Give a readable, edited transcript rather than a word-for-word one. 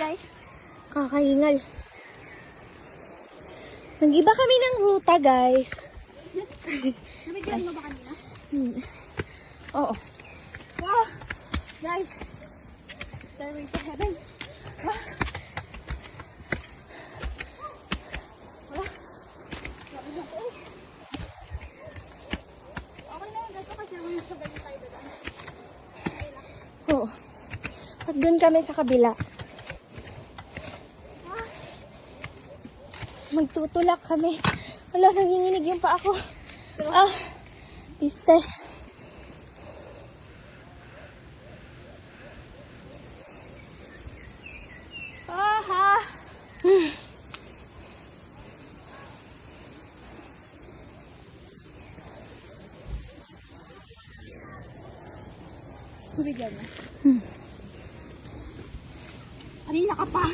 guys. Kakahingal. Nag-iba kami ng ruta, guys. Nabigyan mo ba kanina? Oo. Wow! Guys, stairway to heaven. Wow! Sabi na po. Okay na yun, guys. Kasi naman sabay na tayo doon. Oo. At doon kami sa kabila. Magtutulak kami. Wala, nanginginig yung pa ako. Piste. Aha! Bigyan mo. Kanina ka pa.